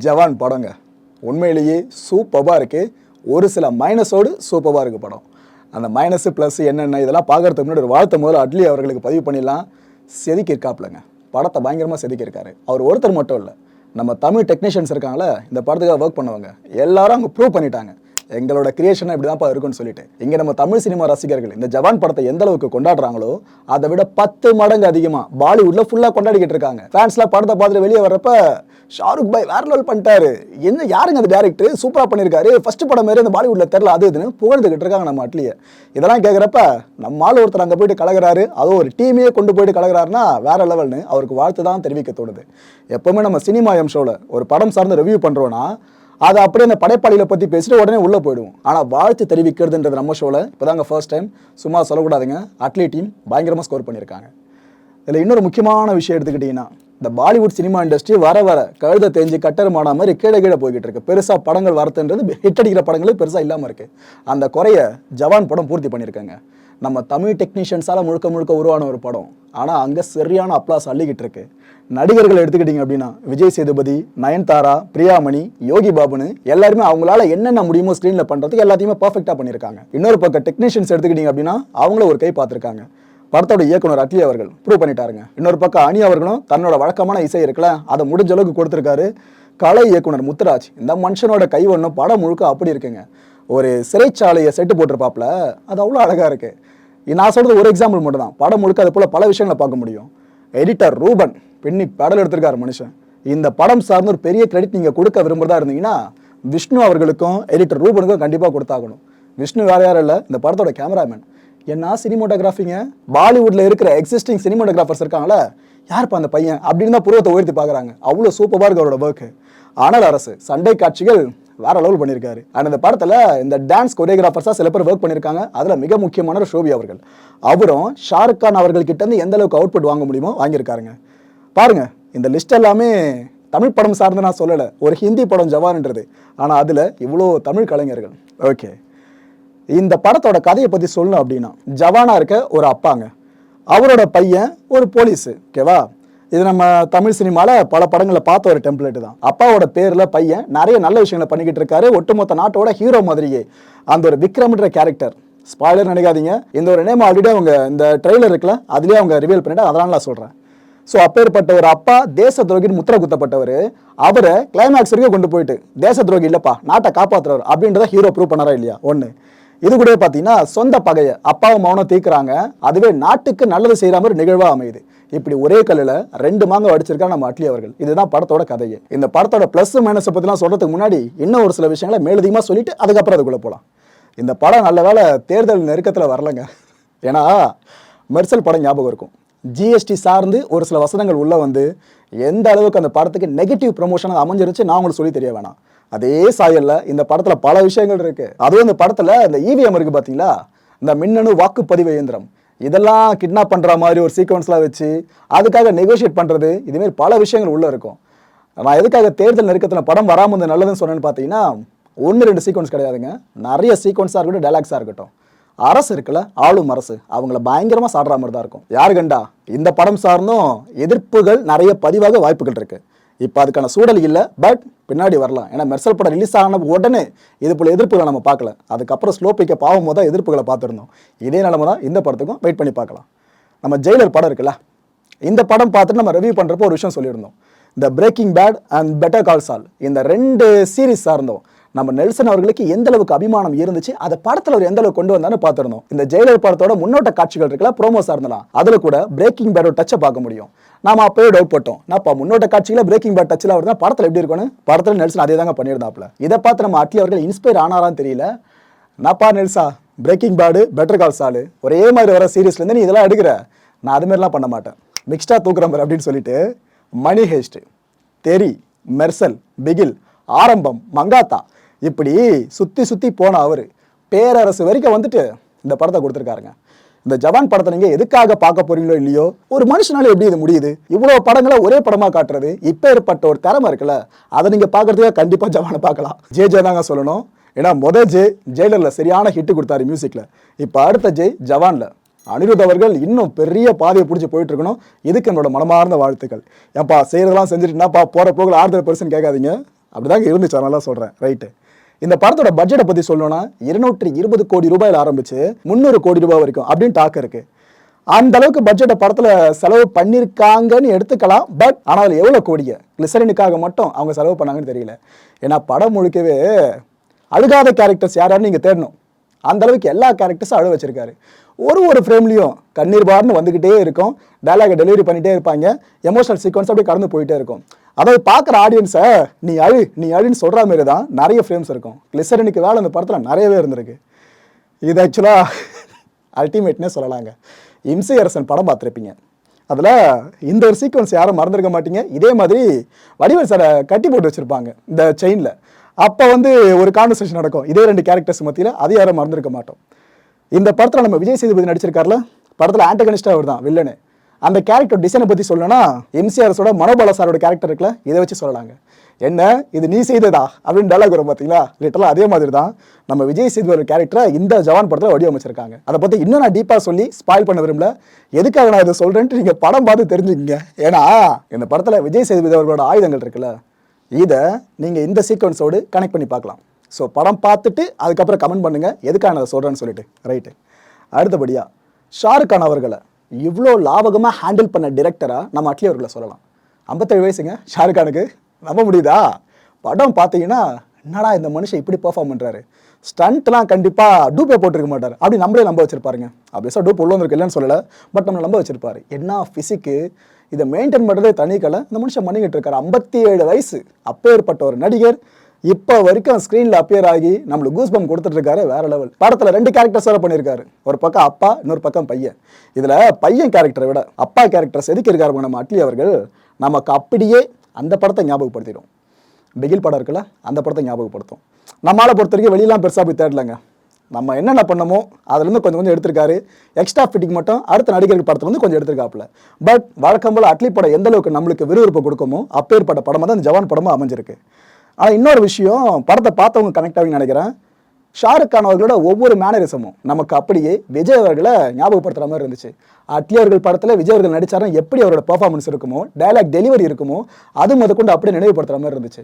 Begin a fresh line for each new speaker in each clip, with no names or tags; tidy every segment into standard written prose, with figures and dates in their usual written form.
ஜவான் படங்க உண்மையிலேயே சூப்பராக இருக்குது. ஒரு சில மைனஸோடு சூப்பராக இருக்குது படம். அந்த மைனஸு ப்ளஸ் என்னென்ன இதெல்லாம் பார்க்குறதுக்கு முன்னாடி ஒரு வாழ்த்த முதல்ல அட்லி அவர்களுக்கு பதிவு பண்ணிடலாம். செதுக்கியிருக்காப்புலங்க, படத்தை பயங்கரமாக செதுக்கியிருக்காரு. அவர் ஒருத்தர் மட்டும் இல்லை, நம்ம தமிழ் டெக்னீஷியன்ஸ் இருக்காங்களே இந்த படத்துக்காக ஒர்க் பண்ணுவாங்க எல்லாரும் அவங்க ப்ரூவ் பண்ணிட்டாங்க எங்களோட கிரியேஷனாக இப்படி தான்ப்பா இருக்குன்னு சொல்லிட்டு. இங்கே நம்ம தமிழ் சினிமா ரசிகர்கள் இந்த ஜவான் படத்தை எந்த அளவுக்கு கொண்டாடுறாங்களோ அதை விட 10 மடங்கு அதிகமாக பாலிவுட்டில் ஃபுல்லாக கொண்டாடிக்கிட்டு இருக்காங்க. ஃபேன்ஸ்லாம் படத்தை பார்த்துட்டு வெளியே வர்றப்ப ஷாருக் பாய் வேற லெவல் பண்ணிட்டாரு, என்ன யாருங்க அந்த டேரக்டர் சூப்பராக பண்ணியிருக்காரு, ஃபர்ஸ்ட் படம் மாரி அந்த பாலிவுட்டில் தெரில அது இதுன்னு புகழ்ந்துக்கிட்டு இருக்காங்க நம்ம அட்லியை. இதெல்லாம் கேட்குறப்ப நம்மளால ஒருத்தர் அங்கே போயிட்டு கலகிறாரு, அதுவும் ஒரு டீமையே கொண்டு போயிட்டு கலகிறாருன்னா வேற லெவல்னு அவருக்கு வாழ்த்து தான் தெரிவிக்க தோணுது. எப்போவுமே நம்ம சினிமா ஷோவில் ஒரு படம் சார்ந்து ரிவ்யூ பண்ணுறோன்னா அதை அப்படியே அந்த படைப்பாளிகளை பற்றி பேசிட்டு உடனே உள்ளே போயிடுவோம். ஆனால் வாழ்த்து தெரிவிக்கிறதுன்றது நம்ம ஷோவில் இப்போதாங்க ஃபர்ஸ்ட் டைம். சும்மா சொல்லக்கூடாதுங்க, அட்லி டீம் பயங்கரமாக ஸ்கோர் பண்ணியிருக்காங்க. இதில் இன்னொரு முக்கியமான விஷயம் எடுத்துக்கிட்டிங்கன்னா, இந்த பாலிவுட் சினிமா இண்டஸ்ட்ரி வர வர கழுத தேஞ்சு கட்டருமான மாதிரி கீழே கீழே போய்கிட்டு இருக்கு. பெருசாக படங்கள் வரத்துன்றது ஹிட் அடிக்கிற படங்களே பெருசாக இல்லாமல் இருக்குது. அந்த குறைய ஜவான் படம் பூர்த்தி பண்ணியிருக்காங்க. நம்ம தமிழ் டெக்னீஷியன்ஸால் முழுக்க முழுக்க உருவான ஒரு படம், ஆனால் அங்கே சரியான அப்ளாஸ் அள்ளிக்கிட்டு இருக்கு. நடிகர்கள் எடுத்துக்கிட்டிங்க அப்படின்னா விஜய் சேதுபதி, நயன்தாரா, பிரியாமணி, யோகி பாபுன்னு எல்லாருமே அவங்களால என்னென்ன முடியுமோ ஸ்க்ரீனில் பண்ணுறதுக்கு எல்லாத்தையுமே பர்ஃபெக்டாக பண்ணியிருக்காங்க. இன்னொரு பக்கம் டெக்னீஷியன்ஸ் எடுத்துக்கிட்டிங்க அப்படின்னா அவங்கள ஒரு கை பார்த்துருக்காங்க. படத்தோட இயக்குனர் அட்லி அவர்கள் ப்ரூவ் பண்ணிட்டாருங்க. இன்னொரு பக்கம் அனி அவர்களும் தன்னோட வழக்கமான இசை இருக்குல்ல அதை முடிஞ்ச அளவுக்கு கொடுத்துருக்காரு. கலை இயக்குனர் முத்துராஜ், இந்த மனுஷனோட கை ஒன்றும் படம் முழுக்க அப்படி இருக்குங்க. ஒரு சிறைச்சாலையை செட்டு போட்டிருப்பாப்புல, அது அவ்வளோ அழகாக இருக்குது. நான் சொல்கிறது ஒரு எக்ஸாம்பிள் மட்டும் தான், படம் முழுக்க அது போல் பல விஷயங்களை பார்க்க முடியும். எடிட்டர் ரூபன் பின்னி படம் எடுத்திருக்காரு மனுஷன். இந்த படம் சார்ந்த ஒரு பெரிய கிரெடிட் நீங்கள் கொடுக்க விரும்புறதா இருந்தீங்கன்னா விஷ்ணு அவர்களுக்கும் எடிட்டர் ரூபனுக்கும் கண்டிப்பாக கொடுத்தாகணும். விஷ்ணு வேற யாரும் இல்லை, இந்த படத்தோட கேமராமேன். என்ன சினிமோட்டோகிராஃபிங்க, பாலிவுட்டில் இருக்கிற எக்ஸிஸ்டிங் சினிமோட்டோகிராஃபர்ஸ் இருக்காங்களே, யாருப்பா அந்த பையன் அப்படின்னு தான் புருவத்தை உயர்த்தி பார்க்குறாங்க. அவ்வளோ சூப்பராக இருக்கு அவரோட ஒர்க்கு. ஆனால் அரசு சண்டை காட்சிகள் வேற லெவல் பண்ணியிருக்காரு. அண்ட் இந்த படத்தில் இந்த டான்ஸ் கொரியோகிராஃபர்ஸாக சில பேர் ஒர்க் பண்ணியிருக்காங்க. அதில் மிக முக்கியமான ஷோபி அவர்கள். அவரும் ஷாருக் கான் அவர்கள்கிட்ட இருந்து எந்த அளவுக்கு அவுட்புட் வாங்க முடியுமோ வாங்கியிருக்காருங்க. பாருங்க, இந்த லிஸ்ட் எல்லாமே தமிழ் படம் சார்ந்து நான் சொல்லலை, ஒரு ஹிந்தி படம் ஜவான்ன்றது. ஆனால் அதில் இவ்வளோ தமிழ் கலைஞர்கள். ஓகே, இந்த படத்தோட கதையை பற்றி சொல்லணும் அப்படின்னா, ஜவானாக இருக்க ஒரு அப்பாங்க, அவரோட பையன் ஒரு போலீஸு. ஓகேவா, இது நம்ம தமிழ் சினிமாவில் பல படங்களில் பார்த்த ஒரு டெம்ப்ளேட்டு தான். அப்பாவோட பேரில் பையன் நிறைய நல்ல விஷயங்களை பண்ணிக்கிட்டு இருக்காரு. ஒட்டுமொத்த நாட்டோட ஹீரோ மாதிரியே அந்த ஒரு விக்ரம்ன்ற கேரக்டர். ஸ்பாய்லர் நினைக்காதீங்க, இந்த ஒரு நேம் ஆல்ரெடி அவங்க இந்த ட்ரெய்லர் இருக்குல்ல அதுலேயே அவங்க ரிவீல் பண்ணிட்டு, அதனால நான் சொல்கிறேன். ஸோ அப்பேற்பட்ட ஒரு அப்பா தேச துரோகின்னு முத்திரை குத்தப்பட்டவர், அவரை கிளைமேக்ஸ் வரைக்கும் கொண்டு போயிட்டு தேச துரோகி இல்லைப்பா நாட்டை காப்பாற்றுறவர் அப்படின்றத ஹீரோ ப்ரூவ் பண்ணாரா இல்லையா? ஒன்று. இது கூட பார்த்தீங்கன்னா சொந்த பகையை அப்பாவும் மௌனம் தீர்க்குறாங்க, அதுவே நாட்டுக்கு நல்லது செய்கிற மாதிரி நிகழ்வாக அமையுது. இப்படி ஒரே கல்லில் 2 மாங்காய் அடிச்சிருக்காங்க நம்ம அட்லி அவர்கள். இதுதான் படத்தோட கதையே. இந்த படத்தோட ப்ளஸ் மைனஸை பற்றிலாம் சொல்கிறதுக்கு முன்னாடி இன்னும் ஒரு சில விஷயங்களை மேலதிகமாக சொல்லிட்டு அதுக்கப்புறம் அதுக்குள்ளே போகலாம். இந்த படம் நல்ல வேளை தேர்தல் நெருக்கத்தில் வரலங்க. ஏன்னா மெர்சல் படம் ஞாபகம் இருக்கும், ஜிஎஸ்டி சார்ந்து ஒரு சில வசனங்கள் உள்ளே வந்து எந்த அளவுக்கு அந்த படத்துக்கு நெகட்டிவ் ப்ரொமோஷன் அமைஞ்சிருச்சு நான் உங்களுக்கு சொல்லி தெரிய வேணாம். அதே சாயல்ல இந்த படத்தில் பல விஷயங்கள் இருக்குது. அதுவும் இந்த படத்தில் இந்த இவிஎம் இருக்குது பார்த்தீங்களா, இந்த மின்னணு வாக்குப்பதிவு இயந்திரம், இதெல்லாம் கிட்னாப் பண்ணுற மாதிரி ஒரு சீக்வன்ஸ்லாம் வச்சு அதுக்காக நெகோஷியேட் பண்ணுறது, இதுமாரி பல விஷயங்கள் உள்ளே இருக்கும். நான் எதுக்காக தேர்தல் நெருக்கத்தில் படம் வராமல் வந்து நல்லதுன்னு சொன்னேன்னு பார்த்தீங்கன்னா, 1-2 சீக்வன்ஸ் கிடையாதுங்க, நிறைய சீக்வன்ஸாக இருக்கட்டும், டைலாக்ஸாக இருக்கட்டும். அரசு இருக்குல்ல, ஆளும் அரசு, அவங்கள பயங்கரமாக சாடுற மாதிரி தான் இருக்கும். யாரு கண்டா இந்த படம் சார்ந்தும் எதிர்ப்புகள் நிறைய பதிவாக வாய்ப்புகள் இருக்குது. இப்போ அதுக்கான சூழல் இல்லை, பட் பின்னாடி வரலாம். ஏன்னா மெர்சல் படம் ரிலீஸ் ஆன உடனே இது போல் எதிர்ப்புகளை நம்ம பார்க்கல, அதுக்கப்புறம் ஸ்லோ பிக்க பாவம் போது தான் எதிர்ப்புகளை பார்த்துருந்தோம். இதே நிலைமை தான் இந்த படத்துக்கும், வெயிட் பண்ணி பார்க்கலாம். நம்ம ஜெயிலர் படம் இருக்குல்ல, இந்த படம் பார்த்துட்டு நம்ம ரிவ்யூ பண்ணுறப்போ ஒரு விஷயம் சொல்லியிருந்தோம். இந்த பிரேக்கிங் பேட் அண்ட் பெட்டர் கால் சால், இந்த 2 சீரீஸ் சார்ந்தோம் நம்ம நெல்சன் அவர்களுக்கு எந்த அளவுக்கு அபிமானம் இருந்துச்சு, அதை படத்தில் அவர் எந்த அளவுக்கு கொண்டு வந்தான்னு பார்த்துருந்தோம். இந்த ஜெயிலர் படத்தோட முன்னோட்ட காட்சிகள் இருக்குல்ல, ப்ரோமோஸாக இருந்தலாம், அதில் கூட பிரேக்கிங் பேடோட டச்சை பார்க்க முடியும். நாம அப்போயே டவுட் போட்டோம், நான்ப்பா முன்னோட்ட காட்சியில் பிரேக்கிங் பேட் டச்சில் அவர் தான் படத்தில் எப்படி இருக்குன்னு. படத்தில் நெல்சன் அதே தாங்க பண்ணியிருந்தாப்புல. இதை பார்த்து நம்ம அட்லி அவர்கள் இன்ஸ்பயர் ஆனாரான்னு தெரியல. நான்ப்பா நெல்சா, பிரேக்கிங் பேடு பெட்டர் கால் சால் ஒரே மாதிரி வர சீரீஸ்லேருந்து நீ இதெல்லாம் எடுக்கிற, நான் அதுமாரிலாம் பண்ண மாட்டேன், மிக்ஸ்டாக தூக்குற மாதிரி அப்படின்னு சொல்லிட்டு மணி ஹேஸ்ட், தெரி, மெர்சல், பிகில், ஆரம்பம், மங்காத்தா, இப்படி சுற்றி சுற்றி போன அவர் பேரரசு வரைக்கும் வந்துட்டு இந்த படத்தை கொடுத்துருக்காருங்க. இந்த ஜவான் படத்தை நீங்கள் எதுக்காக பார்க்க போறீங்களோ இல்லையோ, ஒரு மனுஷனால எப்படி இது முடியுது, இவ்வளோ படங்களை ஒரே படமாக காட்டுறது, இப்போ ஏற்பட்ட ஒரு திறமை இருக்குல்ல, அதை நீங்கள் பார்க்குறதுக்காக கண்டிப்பாக ஜவானை பார்க்கலாம். ஜே தாங்க சொல்லணும். ஏன்னா ஜெயிலரில் சரியான ஹிட்டு கொடுத்தாரு மியூசிக்கில். இப்போ அடுத்த ஜவானில் அனிருத் அவர்கள் இன்னும் பெரிய பாதையை பிடிச்சி போயிட்டு இருக்கணும். இதுக்கு என்னோட மனமார்ந்த வாழ்த்துக்கள். ஏன்ப்பா செய்கிறதெல்லாம் செஞ்சுட்டுனாப்பா போகிற போகல ஆறுதல் பெருசுன்னு கேட்காதீங்க, அப்படிதாங்க இருந்துச்சு, அதனால சொல்கிறேன். ரைட்டு. இந்த படத்தோட பட்ஜெட்டை பற்றி சொல்லணும்னா 220 கோடி ரூபாயில் ஆரம்பிச்சு 300 கோடி ரூபாய் வரைக்கும் அப்படின்னு டாக் இருக்கு. அந்த அளவுக்கு பட்ஜெட்டை படத்தில் செலவு பண்ணியிருக்காங்கன்னு எடுத்துக்கலாம். பட் ஆனால் அதில் எவ்வளோ கோடியை கிளிசரினுக்காக மட்டும் அவங்க செலவு பண்ணாங்கன்னு தெரியல. ஏன்னா படம் முழுக்கவே அழுகாத கேரக்டர்ஸ் யாரான்னு நீங்கள் தேடணும். அந்த அளவுக்கு எல்லா கேரக்டர்ஸும் அழ வச்சிருக்காரு. ஒரு ஃப்ரேம்லையும் கண்ணீர் பார்னு வந்துக்கிட்டே இருக்கும், டைலாகை டெலிவரி பண்ணிகிட்டே இருப்பாங்க, எமோஷனல் சீக்வன்ஸ் அப்படியே கடந்து போயிட்டே இருக்கும். அதாவது பார்க்குற ஆடியன்ஸை நீ அழுன்னு சொல்கிற மாதிரி தான் நிறைய ஃப்ரேம்ஸ் இருக்கும். கிளிசரினுக்கு வேலை அந்த படத்தில் நிறையவே இருந்திருக்கு. இது ஆக்சுவலாக அல்டிமேட்னே சொல்லலாங்க. இம்சை அரசன் படம் பார்த்துருப்பீங்க, அதில் இந்த ஒரு சீக்வன்ஸ் யாரும் மறந்துருக்க மாட்டீங்க. இதே மாதிரி வடிவேல் சாரை கட்டி போட்டு வச்சுருப்பாங்க இந்த செயினில். அப்போ ஒரு கான்வர்சேஷன் நடக்கும் இதே 2 கேரக்டர்ஸ் மத்தியில், அது யாரும் மறந்துருக்க மாட்டோம். இந்த படத்தில் நம்ம விஜய் சேதுபதி நடிச்சிருக்காருல, படத்தில் ஆண்டகனிஸ்டாக அவர் தான் வில்லனு. அந்த கேரக்டர் டிசைனை பற்றி சொல்லணும்னா எம்சிஆர்ஸோட மனோபாலா சாரோட கேரக்டர் இருக்குல்ல, இதை வச்சு சொல்லலாங்க. என்ன இது நீ செய்ததா அப்படின்னு டைலாக் வரும் பார்த்தீங்களா, லிட்டரலாக அதே மாதிரி தான் நம்ம விஜய் சேதுபதி கேரக்டரை இந்த ஜவான் படத்தில் வடிவமைச்சிருக்காங்க. அதை பற்றி இன்னும் நான் டீப்பாக சொல்லி ஸ்பாயில் பண்ண விரும்பல. எதுக்காக நான் இதை சொல்கிறேன்ட்டு நீங்கள் படம் பார்த்து தெரிஞ்சுக்கங்க. ஏன்னா இந்த படத்தில் விஜய் சேதுபதி அவர்களோட ஆயுதங்கள் இருக்குல்ல, இதை நீங்கள் இந்த சீக்வன்ஸோடு கனெக்ட் பண்ணி பார்க்கலாம். ஸோ படம் பார்த்துட்டு அதுக்கப்புறம் கமெண்ட் பண்ணுங்கள் எதுக்காக நான் அதை சொல்கிறேன்னு சொல்லிட்டு. ரைட்டு. அடுத்தபடியாக ஷாருக் கான் அவர்களை இவ்வளோ லாபகமாக ஹேண்டில் பண்ண டிரெக்டராக நம்ம அட்லி அவர்களை சொல்லலாம். 57 வயசுங்க ஷாருக் கானுக்கு. நம்ப முடியுதா? படம் பார்த்தீங்கன்னா என்னடா இந்த மனுஷன் இப்படி பெர்ஃபார்ம் பண்ணுறாரு, ஸ்டண்ட்லாம் கண்டிப்பாக டூப்பே போட்டிருக்க மாட்டார், அப்படி நம்மளே நம்ப வச்சிருப்பாருங்க. அப்படியே டூப் உள்ள வந்துருக்கு இல்லைன்னு சொல்லலை, பட் நம்மளை நம்ப வச்சிருப்பாரு. என்ன ஃபிசிக்கு, இதை மெயின்டைன் பண்ணுறதே தனிக்கலை. இந்த மனுஷன் பண்ணிக்கிட்டு இருக்காரு. 57 வயசு, அப்பேற்பட்ட ஒரு நடிகர் இப்போ வரைக்கும் ஸ்க்ரீனில் அப்பியர் ஆகி நம்மளுக்கு கூஸ் பம்ப் கொடுத்துட்டு இருக்காரு. வேற லெவல். படத்தில் 2 கேரக்டர்ஸ் வேறு பண்ணியிருக்காரு. ஒரு பக்கம் அப்பா, இன்னொரு பக்கம் பையன். இதில் பையன் கேரக்டரை விட அப்பா கேரக்டர் செதுக்கி இருக்காரு நம்ம அட்லி அவர்கள். நமக்கு அப்படியே அந்த படத்தை ஞாபகப்படுத்திடும். பிகில் படம் இருக்குல்ல, அந்த படத்தை ஞாபகப்படுத்தும். நம்மளால் பொறுத்த வரைக்கும் வெளியெல்லாம் பெருசாக போய் தேடலைங்க. நம்ம என்னென்ன பண்ணமோ அதுலேருந்து கொஞ்சம் எடுத்திருக்காரு. எக்ஸ்ட்ரா ஃபிட்டிங் மட்டும் அடுத்த நடிகர்கள் படத்தில் கொஞ்சம் எடுத்திருக்காப்புல. பட் வழக்கம் போல் அட்லி படம் எந்த அளவுக்கு நம்மளுக்கு விறுவிறுப்பு கொடுக்குமோ அப்பேற்பட்ட படமாக தான் இந்த ஜவான் படமாக அமைஞ்சிருக்கு. ஆனால் இன்னொரு விஷயம், படத்தை பார்த்தவங்க கனெக்ட் ஆகுன்னு நினைக்கிறேன். ஷாருக் கான் அவர்களோட ஒவ்வொரு மேனரிசமும் நமக்கு அப்படியே விஜய் அவர்களை ஞாபகப்படுத்துகிற மாதிரி இருந்துச்சு. அட்லி அவர்கள் படத்தில் விஜய் அவர்கள் நடித்தாரும் எப்படி அவரோட பெர்ஃபார்மன்ஸ் இருக்குமோ, டைலாக் டெலிவரி இருக்குமோ, அது முதற்கொண்டு அப்படியே நினைவுபடுத்துகிற மாதிரி இருந்துச்சு.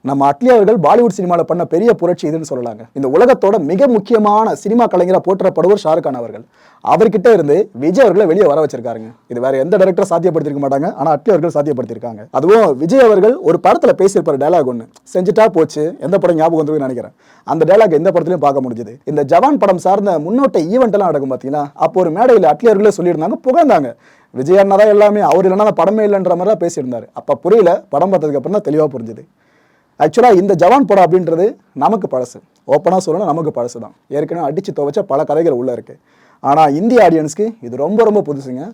நம்ம அட்லி அவர்கள் பாலிவுட் சினிமாவில் பண்ண பெரிய புரட்சி இதுன்னு சொல்லலாங்க. இந்த உலகத்தோட மிக முக்கியமான சினிமா கலைஞராக போற்றப்படுவர் ஷாருக் கான் அவர்கள். அவர்கிட்ட இருந்து விஜய் அவர்களை வெளியே வர வச்சிருக்காருங்க. இது வேற எந்த டைரக்டரும் சாத்தியப்படுத்திருக்க மாட்டாங்க, ஆனால் அட்லி அவர்கள் சாத்தியப்படுத்திருக்காங்க. அதுவும் விஜய் அவர்கள் ஒரு படத்தில் பேசியிருப்பார் டைலாக் ஒன்று, செஞ்சுட்டா போச்சு, எந்த படம் ஞாபகம் வந்து நினைக்கிறேன். அந்த டைலாக் எந்த படத்துலையும் பார்க்க முடிஞ்சது. இந்த ஜவான் படம் சார்ந்த முன்னோட்ட ஈவெண்ட் எல்லாம் நடக்கும் பார்த்தீங்கன்னா, அப்போ ஒரு மேடையில் அட்லி அவர்களே சொல்லியிருந்தாங்க, புகழ்ந்தாங்க. விஜய் அண்ணா தான் எல்லாமே, அவர் இல்லைன்னா படமே இல்லைன்ற மாதிரி தான் பேசியிருந்தார். அப்போ புரியல, படம் பார்த்ததுக்கு அப்புறம் தான் தெளிவாக புரிஞ்சுது. ஆக்சுவலாக இந்த ஜவான் படம் அப்படின்றது நமக்கு பழசு. ஓப்பனாக சொல்லணும், நமக்கு பழசு தான். ஏற்கனவே அடித்து துவைச்ச பல கதைகள் உள்ளே இருக்குது. ஆனால் இந்திய ஆடியன்ஸ்க்கு இது ரொம்ப ரொம்ப புதுசுங்க.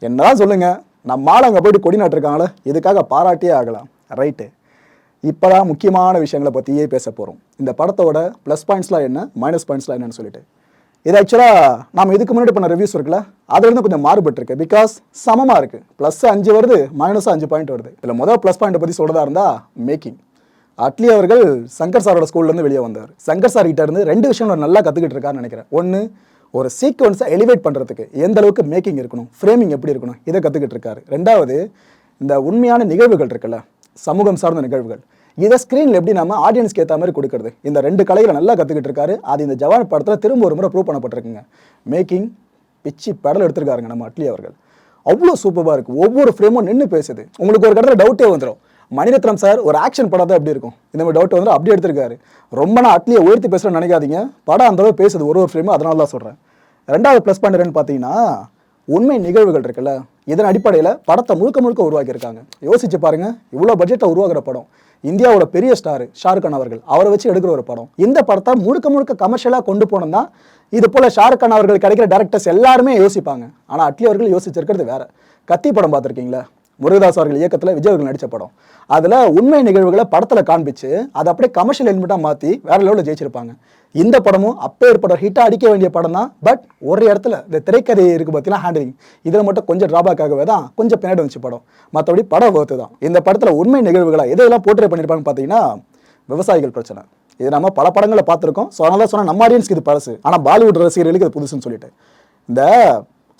என்னதான் சொல்லுங்கள், நம்ம ஆள் அங்கே போய்ட்டு கொடி நாட்டிருக்காங்களே, இதுக்காக பாராட்டியே ஆகலாம். ரைட்டு. இப்போ தான் முக்கியமான விஷயங்களை பற்றியே பேச போகிறோம். இந்த படத்தோட ப்ளஸ் பாயிண்ட்ஸ்லாம் என்ன, மைனஸ் பாயிண்ட்ஸ்லாம் என்னன்னு சொல்லிட்டு. இது ஆக்சுவலாக நம்ம இதுக்கு முன்னாடி பண்ண ரிவ்யூஸ் இருக்குல்ல, அதுலேருந்து கொஞ்சம் மாறுபட்டுருக்கு. பிகாஸ் சமமாக இருக்குது. ப்ளஸ் 5 வருது, மைனஸ் 5 பாயிண்ட் வருது. இதில் முதல் ப்ளஸ் பாயிண்ட்டை பற்றி சொல்கிறதா இருந்தால் மேக்கிங். அட்லி அவர்கள் சங்கர் சாரோட ஸ்கூல்லேருந்து வெளியே வந்தார். சங்கர் சார் கிட்ட இருந்து 2 விஷயம் நல்லா கற்றுக்கிட்டு இருக்காருன்னு நினைக்கிறேன். ஒன்று, ஒரு சீக்வன்ஸை எலிவேட் பண்ணுறதுக்கு எந்த அளவுக்கு மேக்கிங் இருக்கணும், ஃப்ரேமிங் எப்படி இருக்கணும், இதை கற்றுக்கிட்டு இருக்காரு. 2வது, இந்த உண்மையான நிகழ்வுகள் இருக்குல்ல, சமூகம் சார்ந்த நிகழ்வுகள், இதை ஸ்க்ரீனில் எப்படி நம்ம ஆடியன்ஸ்க்கு ஏற்ற மாதிரி கொடுக்குறது, இந்த 2 கலைகளை நல்லா கற்றுக்கிட்டு இருக்காரு. அது இந்த ஜவான் படத்தில் திரும்ப ஒரு முறை ப்ரூவ் பண்ணப்பட்டிருக்குங்க. மேக்கிங் பிச்சு பெடல் எடுத்திருக்காருங்க நம்ம அட்லி அவர்கள். அவ்வளோ சூப்பராக இருக்குது. ஒவ்வொரு ஃப்ரேமும் நின்று பேசுது. உங்களுக்கு ஒரு கடத்தில் டவுட்டே வந்துடும், மணிரத்னம் சார் ஒரு ஆக்ஷன் படம் தான் எப்படி இருக்கும், இந்த மாதிரி டவுட் வந்து அப்படி எடுத்திருக்காரு. ரொம்ப நான் அட்லியை உயர்த்தி பேசுகிறேன்னு நினைக்காதீங்க, படம் அந்தளவு பேசுது ஒரு ஃப்ரேமும், அதனால தான் சொல்கிறேன். 2வது ப்ளஸ் பாயிண்ட் என்னன்னு பார்த்தீங்கன்னா, உண்மை நிகழ்வுகள் இருக்குல்ல, இதன் அடிப்படையில் படத்தை முழுக்க உருவாக்கியிருக்காங்க. யோசிச்சு பாருங்க, இவ்வளோ பட்ஜெட்டில் உருவாக்குற படம், இந்தியாவோட பெரிய ஸ்டார் ஷாருக் கான் அவர்கள், அவரை வச்சு எடுக்கிற ஒரு படம். இந்த படத்தை முழுக்க கமர்ஷியலாக கொண்டு போனோம்னா இது போல் ஷாருக் கான் அவர்கள் கிடைக்கிற டேரக்டர்ஸ் எல்லாருமே யோசிப்பாங்க. ஆனால் அட்லி அவர்கள் யோசிச்சிருக்கிறது வேற. கத்தி படம் பார்த்துருக்கீங்களா, முருகதாஸ் அவர்கள் இயக்கத்தில் விஜய் அவர்கள் நடித்த படம். அதில் உண்மை நிகழ்வுகளை படத்தில் காண்பிச்சு அதை அப்படியே கமர்ஷியல் எலிமெண்ட்டாக மாற்றி வேற லெவலில் ஜெயிச்சிருப்பாங்க. இந்த படமும் அப்பேற்பட்ட ஹிட்டாக அடிக்க வேண்டிய படம் தான். பட் ஒரு இடத்துல இந்த திரைக்கதை இருக்குது பார்த்தீங்கன்னா, ஹேண்டலிங், இதில் மட்டும் கொஞ்சம் ட்ராபேக்காகவே தான் கொஞ்சம் பின்னாடி வந்துச்சு படம். மற்றபடி படம் ஒர்த்து தான். இந்த படத்தில் உண்மை நிகழ்வுகளை எதையெல்லாம் போர்ட்ரே பண்ணியிருப்பாங்கன்னு பார்த்தீங்கன்னா, விவசாயிகள் பிரச்சனை. இது நம்ம பல படங்களை பார்த்துருக்கோம். ஸோ அதனால சொன்னால் நம்ம ஆடியன்ஸ்க்கு இது பழசு, ஆனால் பாலிவுட் ரசிகர்களுக்கு இது புதுசுன்னு சொல்லிட்டு. இந்த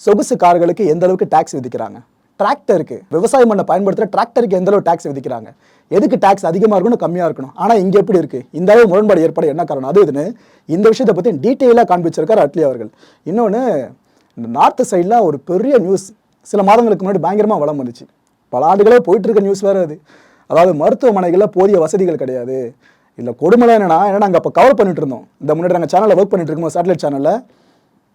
சொகுசு கார்களுக்கு எந்த அளவுக்கு டேக்ஸ் விதிக்கிறாங்க, டிராக்டருக்கு, விவசாயம் பண்ண பயன்படுத்துகிற டிராக்டருக்கு எந்த அளவு டேக்ஸ் விதிக்கிறாங்க, எதுக்கு டாக்ஸ் அதிகமாக இருக்கணும் கம்மியாக இருக்கணும், ஆனால் இங்கே எப்படி இருக்குது, இந்த அளவு முரண்பாடு ஏற்பட என்ன காரணம், அது இதுன்னு இந்த விஷயத்தை பற்றி டீட்டெயிலாக காண்பிச்சிருக்கார் அட்லி அவர்கள். இன்னொன்று, இந்த நார்த்து சைடில் ஒரு பெரிய நியூஸ் சில மாதங்களுக்கு முன்னாடி பயங்கரமாக வளம் வந்துச்சு, பல ஆண்டுகளே போயிட்டு இருக்க நியூஸ் வேறு அது. அதாவது மருத்துவமனைகளில் போதிய வசதிகள் கிடையாது. இல்லை கொடுமலை என்னன்னா நாங்கள் அப்போ கவர் பண்ணிட்டு இருந்தோம், இந்த முன்னாடி நாங்கள் சேனலில் ஒர்க் பண்ணிட்டு இருக்கோம் சேட்டலைட் சேனலில்.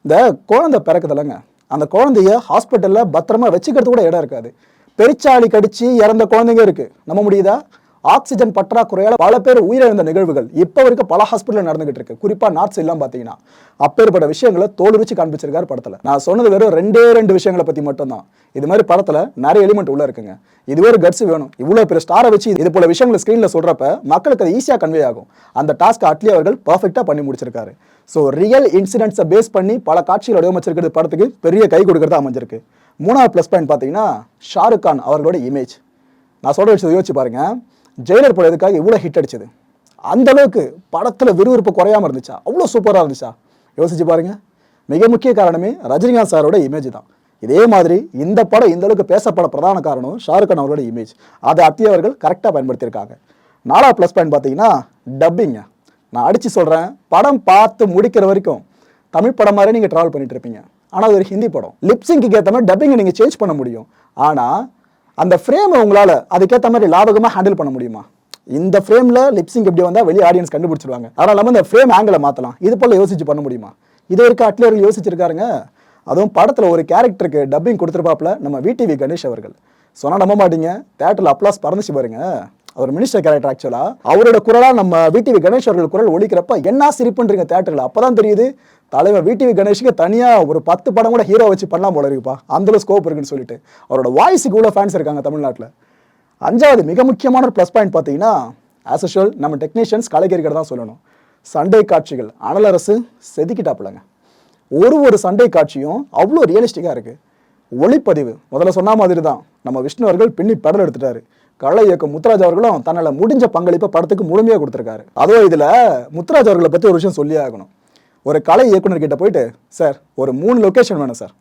இந்த குழந்தை பிறக்குதில்லைங்க, அந்த குழந்தைய ஹாஸ்பிட்டலில் பத்திரமா வச்சுக்கிறது கூட இடம் இருக்காது. பெருச்சாளி கடிச்சு இறந்த குழந்தைங்க இருக்குது, நம்ப முடியுதா? ஆக்சிஜன் பற்றாக்குறையால் பல பேர் உயிரிழந்த நிகழ்வுகள் இப்போ வரைக்கும் பல ஹாஸ்பிட்டலில் நடந்துகிட்டு இருக்கு, குறிப்பாக நார்த் சைட்லாம் பார்த்தீங்கன்னா. அப்பேற்பட்ட விஷயங்களை தோலுரிச்சு காண்பிச்சிருக்காரு படத்தில். நான் சொன்னது வெறும் ரெண்டு விஷயங்களை பற்றி மட்டும்தான். இது மாதிரி படத்தில் நிறைய எலிமெண்ட் உள்ள இருக்குங்க. இது ஒரு கட்ஸ் வேணும், இவ்வளோ பெரிய ஸ்டாரை வச்சு இது போல விஷயங்களை ஸ்க்ரீனில் சொல்கிறப்ப மக்களுக்கு அது ஈஸியாக கன்வே ஆகும். அந்த டாஸ்க்கை அட்லி அவர்கள் பர்ஃபெக்டாக பண்ணி முடிச்சிருக்காரு. ஸோ ரியல் இன்சிடென்ட்ஸை பேஸ் பண்ணி பல காட்சிகள் வடிவமைச்சிருக்கிறது படத்துக்கு பெரிய கை கொடுக்கறதா அமைஞ்சிருக்கு. மூணாவது ப்ளஸ் பாயிண்ட் பார்த்தீங்கன்னா ஷாருக் கான் அவர்களோட இமேஜ். நான் சொல்கிற விஷயத்தை யோசிச்சு பாருங்க, ஜெயிலர் படம் எதுக்காக இவ்வளோ ஹிட் அடிச்சது, அந்த அளவுக்கு படத்தில் விறுவிறுப்பு குறையாமல் இருந்துச்சா, அவ்வளோ சூப்பராக இருந்துச்சா, யோசிச்சு பாருங்க. மிக முக்கிய காரணமே ரஜினிகாந்த் சாரோட இமேஜ் தான். இதே மாதிரி இந்த படம் இந்த அளவுக்கு பேசப்பட பிரதான காரணம் ஷாருக் கான் அவரோட இமேஜ். அதை அட்லி அவர்கள் கரெக்டாக பயன்படுத்தியிருக்காங்க. நாலாவது ப்ளஸ் பாயிண்ட் பார்த்தீங்கன்னா டப்பிங்க. நான் அடித்து சொல்கிறேன், படம் பார்த்து முடிக்கிற வரைக்கும் தமிழ் படம் மாதிரி நீங்கள் ட்ராவல் பண்ணிட்டு இருப்பீங்க, ஆனால் அது ஒரு ஹிந்தி படம். லிப்ஸிங்க்கு ஏற்ற மாதிரி டப்பிங்கை நீங்கள் சேஞ்ச் பண்ண முடியும், ஆனால் அந்த ஃப்ரேமை உங்களால் அதுக்கேற்ற மாதிரி லாபகமாக ஹேண்டில் பண்ண முடியுமா? இந்த ஃப்ரேமில் லிப்ஸிங் எப்படி வந்தால் வெளியே ஆடியன்ஸ் கண்டுபிடிச்சிருவாங்க, அதனால் நம்ம இந்த ஃப்ரேம் ஆங்கிளை மாற்றலாம், இது போல் யோசிச்சு பண்ண முடியுமா? இது வரைக்கும் அட்லி அவர்கள் யோசிச்சிருக்காருங்க. அதுவும் படத்தில் ஒரு கேரக்டருக்கு டப்பிங் கொடுத்துருப்பாப்புல நம்ம விடிவி கணேஷ் அவர்கள். சொன்னால் நம்ப மாட்டீங்க, தேட்டரில் அப்ளாஸ் பறந்துச்சு பாருங்க. அவர் மினிஸ்டர் கேரக்டர் ஆக்சுவலாக அவரோட குரலாக நம்ம விடிவி கணேஷ் அவர்கள் குரல் ஒழிக்கிறப்ப என்ன சிரிப்புன்றீங்க தேட்டரில். அப்போ தான் தெரியுது தலைவர் விடிவி கணேஷுக்கு தனியாக ஒரு 10 படம் கூட ஹீரோ வச்சு பண்ணலாம் போல இருக்குப்பா, அந்தளவு ஸ்கோப் இருக்குன்னு சொல்லிட்டு அவரோட வாய்ஸுக்கு இவ்வளோ ஃபேன்ஸ் இருக்காங்க தமிழ்நாட்டில். அஞ்சாவது மிக முக்கியமான ஒரு ப்ளஸ் பாயிண்ட் பார்த்தீங்கன்னா ஆஸ் யூஷுவல் நம்ம டெக்னீஷியன்ஸ் கலைக்கிறத தான் சொல்லணும். சண்டை காட்சிகள் அனலரசு செதுக்கிட்டாப்புலங்க. ஒரு சண்டை காட்சியும் அவ்வளோ ரியலிஸ்டிக்காக இருக்குது. ஒளிப்பதிவு முதல்ல சொன்ன மாதிரி தான் நம்ம விஷ்ணு அவர்கள் பின்னி படம் எடுத்துட்டாரு. கலை இயக்கம் முத்துராஜ் அவர்களும் தன்னால் முடிஞ்ச பங்களிப்பை படத்துக்கு முழுமையாக கொடுத்துருக்காரு. அதுவும் இதில் முத்துராஜ் அவர்களை பற்றி ஒரு விஷயம் சொல்லியே ஆகணும். ஒரு கலை இயக்குனர்கிட்ட போயிட்டு, சார் ஒரு 3 லொக்கேஷன் வேணும் சார்,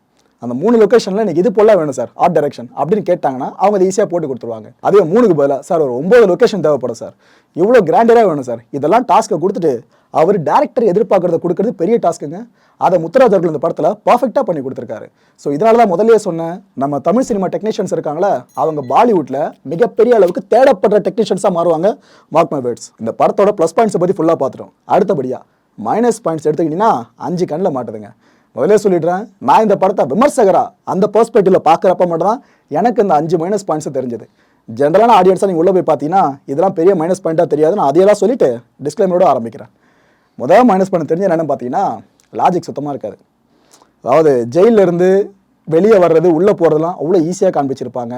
அந்த 3 லொக்கேஷனில் எனக்கு இது போல வேணும் சார் ஆர்ட் டைரக்ஷன் அப்படின்னு கேட்டாங்கன்னா அவங்க அதை ஈஸியாக போட்டு கொடுத்துருவாங்க. அதே 3க்கு பதிலாக சார் ஒரு 9 லொக்கேஷன் தேவைப்படும் சார், இவ்வளோ கிராண்டராக வேணும் சார், இதெல்லாம் டாஸ்க்கை கொடுத்துட்டு அவர் டேரக்டர் எதிர்பார்க்கறத கொடுக்கறது பெரிய டாஸ்க்குங்க. அதை முத்துராஜ் அவர்கள் இந்த படத்தில் பர்ஃபெக்டாக பண்ணி கொடுத்துருக்காரு. ஸோ இதனால தான் முதலே சொன்னேன், நம்ம தமிழ் சினிமா டெக்னீஷியன்ஸ் இருக்காங்களே அவங்க பாலிவுட்டில் மிகப்பெரிய அளவுக்கு தேடப்படுற டெக்னீஷியன்ஸாக மாறுவாங்க. Mark my words. இந்த படத்தோட ப்ளஸ் பாயிண்ட்ஸை பற்றி ஃபுல்லாக பார்த்துட்டோம். அடுத்தபடியாக மைனஸ் பாயிண்ட்ஸ் எடுத்துக்கிட்டிங்கன்னா 5 கண்ணில் மாட்டுதுங்க. முதலே சொல்லிடுறேன், நான் இந்த படத்தை விமர்சகரா அந்த பெர்ஸ்பெக்டிவ்ல பார்க்குறப்ப மட்டும் தான் எனக்கு இந்த 5 மைனஸ் பாயிண்ட்ஸை தெரிஞ்சது. ஜென்ரலான ஆடியன்ஸாக நீங்கள் உள்ளே போய் பார்த்தீங்கன்னா இதெல்லாம் பெரிய மைனஸ் பாயிண்ட்டாக தெரியாது. நான் அதையெல்லாம் சொல்லிட்டு டிஸ்க்ளைமரோட ஆரம்பிக்கிறேன். முதல் மைனஸ் பாயிண்ட் தெரிஞ்ச என்னென்னு பார்த்தீங்கன்னா லாஜிக் சுத்தமாக இருக்காது. அதாவது ஜெயிலிருந்து வெளியே வர்றது உள்ளே போகிறதுலாம் அவ்வளோ ஈஸியாக காண்பிச்சிருப்பாங்க.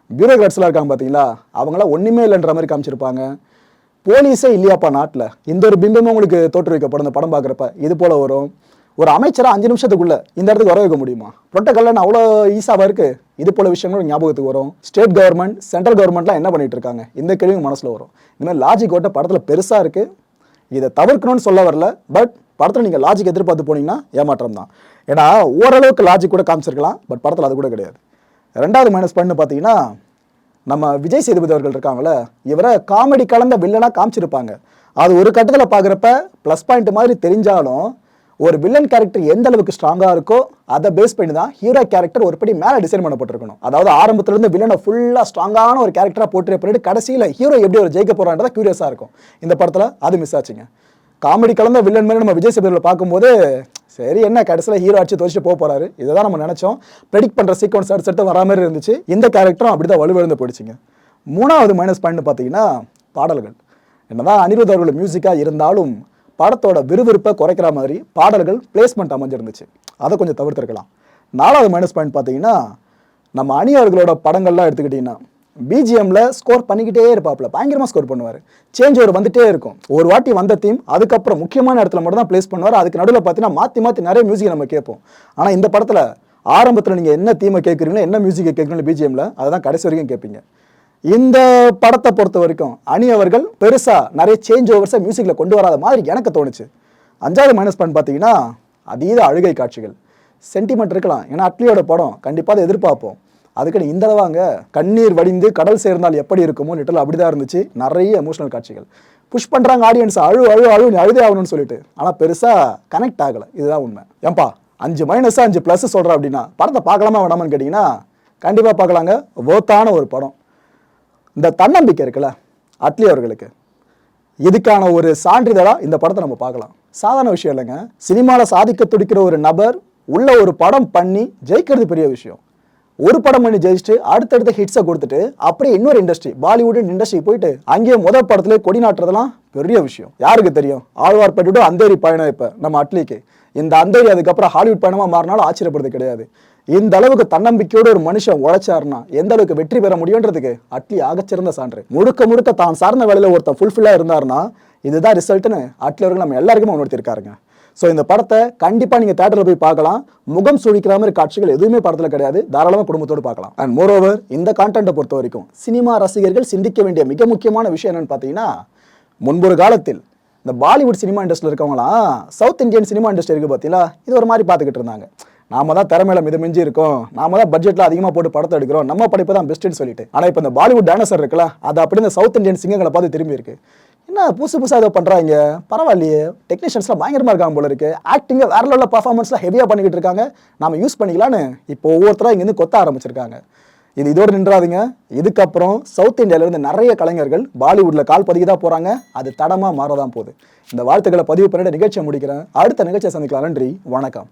பியூரோக்ராட்ஸ்லாம் இருக்காங்க பார்த்தீங்களா, அவங்களாம் ஒன்றுமே இல்லைன்ற மாதிரி காமிச்சிருப்பாங்க. போலீஸே இல்லையாப்பா நாட்டில், இந்த ஒரு பிம்பமும் உங்களுக்கு தோற்றுவிக்கப்படும் இந்த படம் பார்க்குறப்ப. இது போல் வரும் ஒரு அமைச்சராக 5 நிமிஷத்துக்குள்ளே இந்த இடத்துக்கு வர வைக்க முடியுமா? ப்ரோட்டோக்கால்லாம் அவ்வளோ ஈஸாவாக இருக்குது. இது போல் விஷயங்களும் ஞாபகத்துக்கு வரும். ஸ்டேட் கவர்மெண்ட் சென்ட்ரல் கவர்மெண்ட்லாம் என்ன பண்ணிட்டு இருக்காங்க, இந்த கேள்வி மனசில் வரும். இந்த மாதிரி லாஜிக் ஓட்ட படத்தில் பெருசாக இருக்குது. இதை தவிர்க்கணும்னு சொல்ல வரல, பட் படத்தில் நீங்கள் லாஜிக் எதிர்பார்த்து போனீங்கன்னா ஏமாற்றம் தான். ஏன்னா ஓரளவுக்கு லாஜிக் கூட காமிச்சிருக்கலாம், பட் படத்தில் அது கூட கிடையாது. ரெண்டாவது மைனஸ் பாயிண்ட் பார்த்தீங்கன்னா நம்ம விஜய் சேதுபதி அவர்கள் இருக்காங்களே, இவரை காமெடி கலந்த வில்லனாக காமிச்சிருப்பாங்க. அது ஒரு கட்டத்தில் பார்க்குறப்ப ப்ளஸ் பாயிண்ட் மாதிரி தெரிஞ்சாலும் ஒரு வில்லன் கேரக்டர் எந்த அளவுக்கு ஸ்ட்ராங்காக இருக்கோ அதை பேஸ் பண்ணி தான் ஹீரோ கேரக்டர் ஒரு படி மேலே டிசைன் பண்ணப்பட்டிருக்கணும். அதாவது ஆரம்பத்திலிருந்து வில்லனை ஃபுல்லாக ஸ்ட்ராங்கான ஒரு கேரக்டராக போட்டு பண்ணிட்டு கடைசியில் ஹீரோ எப்படி ஒரு ஜெயிக்க போகிறான்றதா க்யூரியஸாக இருக்கும். இந்த படத்தில் அது மிஸ் ஆச்சுங்க. காமெடி கலந்த வில்லன் மாதிரி நம்ம விஜய் சேதுபதியில் பார்க்கும்போது சரி என்ன கடைசியில் ஹீரோ அடிச்சு தோச்சிட்டு போகிறாரு, இதை தான் நம்ம நினச்சோம். ப்ரெடிக்ட் பண்ணுற சீக்வன்ஸ் அடுத்து வரா மாதிரி இருந்துச்சு. இந்த கேரக்டரும் அப்படி தான் வலுவிழந்து போயிடுச்சுங்க. மூணாவது மைனஸ் பாயிண்ட் பார்த்தீங்கன்னா பாடல்கள். என்னதான் அனிருத் அவர்கள் மியூசிக்காக இருந்தாலும் படத்தோட விறுவிறுப்பை குறைக்கிற மாதிரி பாடல்கள் பிளேஸ்மெண்ட் அமைஞ்சிருந்துச்சு, அதை கொஞ்சம் தவிர்த்திருக்கலாம். நாலாவது மைனஸ் பாயிண்ட் பார்த்தீங்கன்னா நம்ம அணி அவர்களோட படங்கள்லாம் எடுத்துக்கிட்டிங்கன்னா பிஜிஎம்ல ஸ்கோர் பண்ணிக்கிட்டே இருப்பாப்புல, பயங்கரமாக ஸ்கோர் பண்ணுவார். சேஞ்ச் ஓவர் வந்துட்டே இருக்கும். ஒரு வாட்டி வந்த தீம் அதுக்கப்புறம் முக்கியமான இடத்துல மட்டும் தான் பிளேஸ் பண்ணுவார். அதுக்கு நடுவில் பார்த்தீங்கன்னா மாற்றி நிறைய மியூசிக் நம்ம கேட்போம். ஆனால் இந்த படத்தில் ஆரம்பத்தில் நீங்கள் என்ன தீமை கேட்குறீங்களோ என்ன மியூசிக்கை கேட்குறீங்களோ பிஜிஎம்ல அதுதான் கடைசி வரைக்கும் கேட்பீங்க. இந்த படத்தை பொறுத்த வரைக்கும் அணி அவர்கள் பெருசாக நிறைய சேஞ்ச் ஓவர்ஸை மியூசிக்கில் கொண்டு வராத மாதிரி எனக்கு தோணுச்சு. அஞ்சாவது மைனஸ் பாயிண்ட் பார்த்தீங்கன்னா அதீத அழுகை காட்சிகள். சென்டிமெண்ட் இருக்கலாம், ஏன்னா அட்லியோட படம் கண்டிப்பாக அதை எதிர்பார்ப்போம். அதுக்கு இந்த அளவாங்க கண்ணீர் வடிந்து கடல் சேர்ந்தால் எப்படி இருக்குமோ லிட்டரல் அப்படிதான் இருந்துச்சு. நிறைய எமோஷனல் காட்சிகள். புஷ் பண்ணுறாங்க ஆடியன்ஸ், அழு அழு அழு நீ அழுதே ஆகணும்னு சொல்லிட்டு. ஆனால் பெருசாக கனெக்ட் ஆகலை. இதுதான் உண்மை. ஏன்பா 5 மைனஸ் 5 ப்ளஸ் சொல்கிறேன் அப்படின்னா படத்தை பார்க்கலாமா வேணாமான்னு கேட்டிங்கன்னா கண்டிப்பாக பார்க்கலாங்க. ஒர்த்தான ஒரு படம். இந்த தன்னம்பிக்கை இருக்குல்ல அட்லி அவர்களுக்கு, இதுக்கான ஒரு சான்றிதழாக இந்த படத்தை நம்ம பார்க்கலாம். சாதாரண விஷயம் இல்லைங்க. சினிமாவில் சாதிக்க துடிக்கிற ஒரு நபர் உள்ள ஒரு படம் பண்ணி ஜெயிக்கிறது பெரிய விஷயம். ஒரு படம் பண்ணி ஜெயிச்சுட்டு அடுத்தடுத்த ஹிட்ஸை கொடுத்துட்டு அப்படியே இன்னொரு இண்டஸ்ட்ரி பாலிவுட் இண்டஸ்ட்ரி போயிட்டு அங்கேயே முதல் படத்துல கொடி நாட்டுறதுலாம் பெரிய விஷயம். யாருக்கு தெரியும்? ஆழ்வார்பேட்டோட அந்தேரி பயணம் இப்போ நம்ம அட்லிக்கு. இந்த அந்தேரி அதுக்கப்புறம் ஹாலிவுட் பயணமாக மாறினாலும் ஆச்சரியப்படுறது கிடையாது. இந்த அளவுக்கு தன்னம்பிக்கையோட ஒரு மனுஷன் உழைச்சாருன்னா எந்த அளவுக்கு வெற்றி பெற முடியுன்றதுக்கு அட்லி ஆகச்சிறந்த சான்று. முழுக்க முழுக்க தான் சார்ந்த வேலையில் ஒருத்தன் ஃபுல்ஃபில்லாக இருந்தாருன்னா இதுதான் ரிசல்ட்னு அட்லி அவர்கள் நம்ம எல்லாருக்குமே உணர்த்திருக்காருங்க. ஸோ இந்த படத்தை கண்டிப்பாக நீங்கள் தேட்டரில் போய் பார்க்கலாம். முகம் சுழிக்கிற மாதிரி காட்சிகள் எதுவுமே படத்தில் கிடையாது. தாராளமாக குடும்பத்தோடு பார்க்கலாம். அண்ட் மோரோவர் இந்த கான்டென்ட்டை பொறுத்த வரைக்கும் சினிமா ரசிகர்கள் சிந்திக்க வேண்டிய மிக முக்கியமான விஷயம் என்னன்னு பார்த்தீங்கன்னா, முன்பொரு காலத்தில் இந்த பாலிவுட் சினிமா இண்டஸ்ட்ரியில் இருக்கவங்களாம் சவுத் இந்தியன் சினிமா இண்டஸ்ட்ரி இருக்குது பார்த்தீங்களா, இது ஒரு மாதிரி பார்த்துக்கிட்டு இருந்தாங்க. நாம தான் திறமையில மிதமிஞ்சி இருக்கோம், நாம தான் பட்ஜெட்டில் அதிகமாக போட்டு படத்தை எடுக்கிறோம், நம்ம படைப்பு தான் பெஸ்ட்டுன்னு சொல்லிட்டு. ஆனால் இப்போ இந்த பாலிவுட் டைனோசர் இருக்குல்ல, அது அப்படி இந்த சவுத் இந்தியன் சிங்கங்களை பார்த்து திரும்பி இருக்கு. என்ன புதுசு புதுசாக ஏதோ பண்ணுறாங்க, பரவாயில்லையே, டெக்னீஷியன்ஸ்லாம் பயங்கரமாக இருக்காங்க போல இருக்கு, ஆக்டிங்கை வேற லெவலில் பர்ஃபார்மன்ஸ்லாம் ஹெவியாக பண்ணிக்கிட்டு இருக்காங்க, நாம யூஸ் பண்ணிக்கலான்னு இப்போ ஒவ்வொருத்தராக இங்கேருந்து கொத்த ஆரம்பிச்சிருக்காங்க. இதோடு நின்றாதீங்க. இதுக்கப்புறம் சவுத் இந்தியாவிலேருந்து நிறைய கலைஞர்கள் பாலிவுட்டில் கால் பதிக்க தான் போகிறாங்க. அது தடமாக மாறதான் போகுது. இந்த வாழ்த்துக்களை பதிவு பண்ணிட்டு நிகழ்ச்சியை முடிக்கிறேன். அடுத்த நிகழ்ச்சியை சந்திக்கலாம். நன்றி, வணக்கம்.